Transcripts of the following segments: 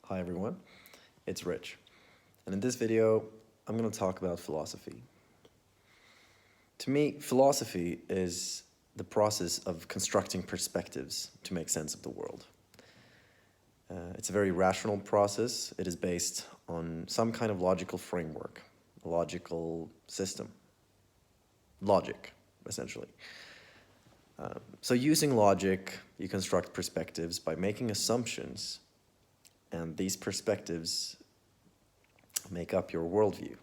Hi everyone, it's Rich, and in this video I'm going to talk about philosophy. To me, philosophy is the process of constructing perspectives to make sense of the world. It's a very rational process. It is based on some kind of logical framework, a logical system, logic, essentially. So using logic, you construct perspectives by making assumptions, and these perspectives make up your worldview.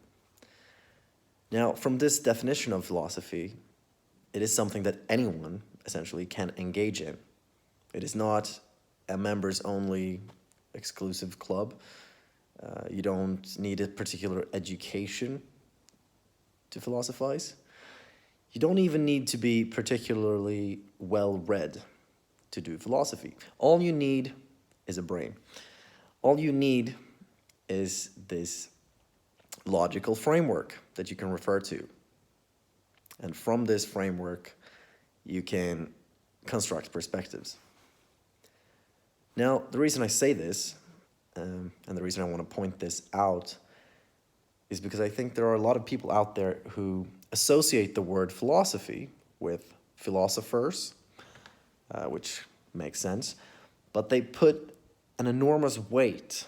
Now, from this definition of philosophy, it is something that anyone, essentially, can engage in. It is not a members-only exclusive club. You don't need a particular education to philosophize. You don't even need to be particularly well-read to do philosophy. All you need is a brain. All you need is this logical framework that you can refer to. And from this framework, you can construct perspectives. Now, the reason I say this, and the reason I want to point this out, is because I think there are a lot of people out there who associate the word philosophy with philosophers, which makes sense, but they put an enormous weight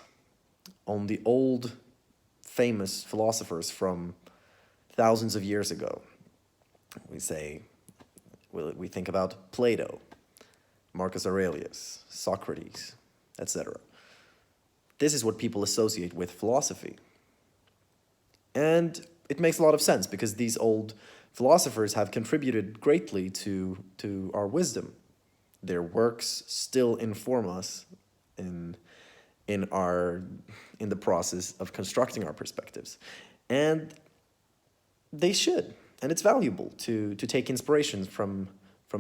on the old famous philosophers from thousands of years ago. We think about Plato, Marcus Aurelius, Socrates, etc. This is what people associate with philosophy. And it makes a lot of sense because these old philosophers have contributed greatly to our wisdom. Their works still inform us in the process of constructing our perspectives. And they should, and it's valuable to take inspiration from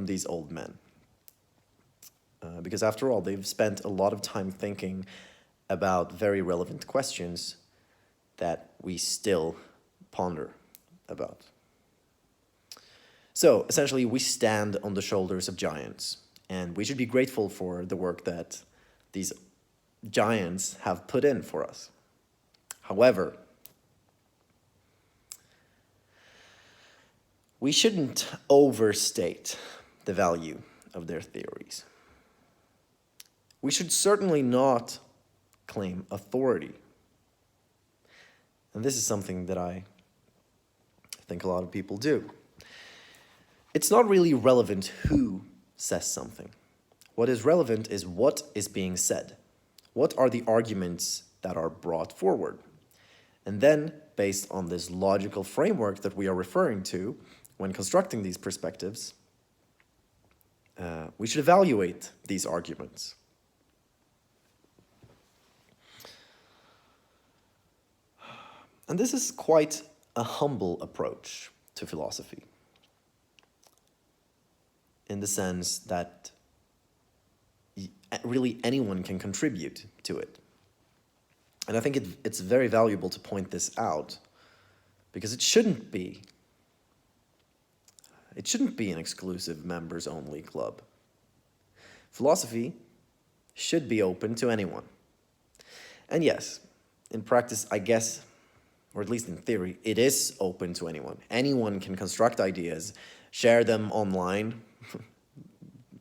these old men. Because after all, they've spent a lot of time thinking about very relevant questions that we still ponder about. So, essentially, we stand on the shoulders of giants, and we should be grateful for the work that these giants have put in for us. However, we shouldn't overstate the value of their theories. We should certainly not claim authority. And this is something that I think a lot of people do. It's not really relevant who says something. What is relevant is what is being said. What are the arguments that are brought forward? And then, based on this logical framework that we are referring to when constructing these perspectives, we should evaluate these arguments. And this is quite a humble approach to philosophy, in the sense that really anyone can contribute to it. And I think it's very valuable to point this out, because it shouldn't be an exclusive members-only club. Philosophy should be open to anyone. And yes, in practice, I guess, or at least in theory, it is open to anyone. Anyone can construct ideas, share them online,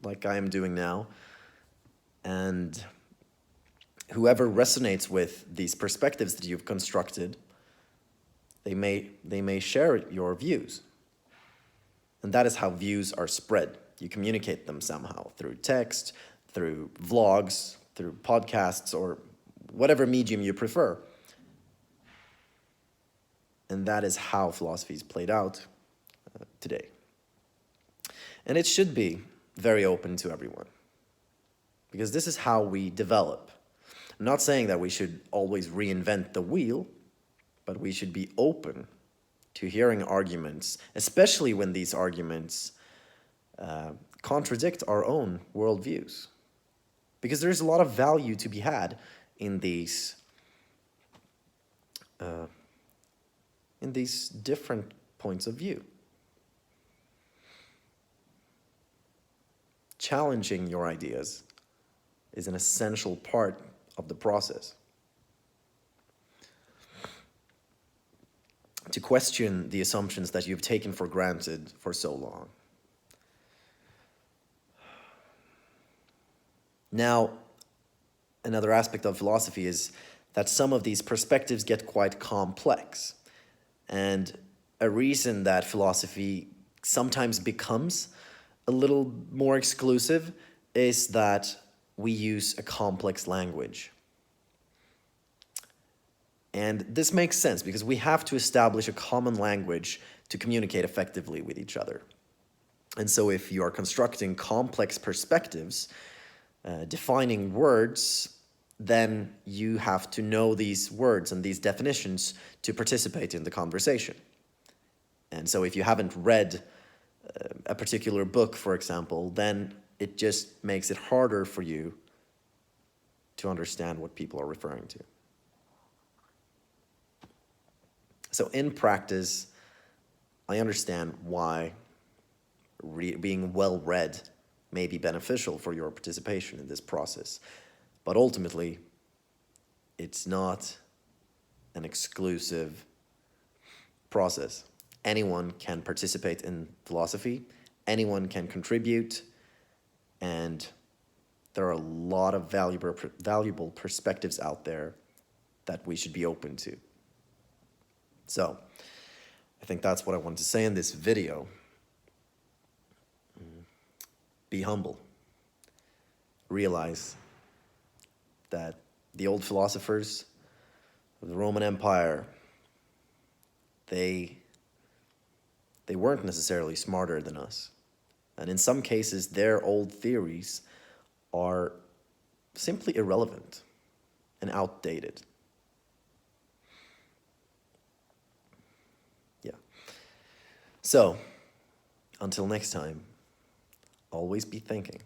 like I am doing now, and whoever resonates with these perspectives that you've constructed, they may share your views. And that is how views are spread. You communicate them somehow, through text, through vlogs, through podcasts, or whatever medium you prefer. And that is how philosophy is played out today. And it should be very open to everyone, because this is how we develop. I'm not saying that we should always reinvent the wheel, but we should be open to hearing arguments, especially when these arguments contradict our own worldviews. Because there's a lot of value to be had in these different points of view. Challenging your ideas is an essential part of the process. to question the assumptions that you've taken for granted for so long. Now, another aspect of philosophy is that some of these perspectives get quite complex. And a reason that philosophy sometimes becomes a little more exclusive is that we use a complex language. And this makes sense because we have to establish a common language to communicate effectively with each other. And so if you are constructing complex perspectives, defining words, then you have to know these words and these definitions to participate in the conversation. And so if you haven't read a particular book, for example, then it just makes it harder for you to understand what people are referring to. So in practice, I understand why being well-read may be beneficial for your participation in this process. But ultimately, it's not an exclusive process. Anyone can participate in philosophy, anyone can contribute, and there are a lot of valuable perspectives out there that we should be open to. So, I think that's what I wanted to say in this video. Be humble. Realize that the old philosophers of the Roman Empire, they weren't necessarily smarter than us. And in some cases, their old theories are simply irrelevant and outdated. Yeah. So, until next time, always be thinking.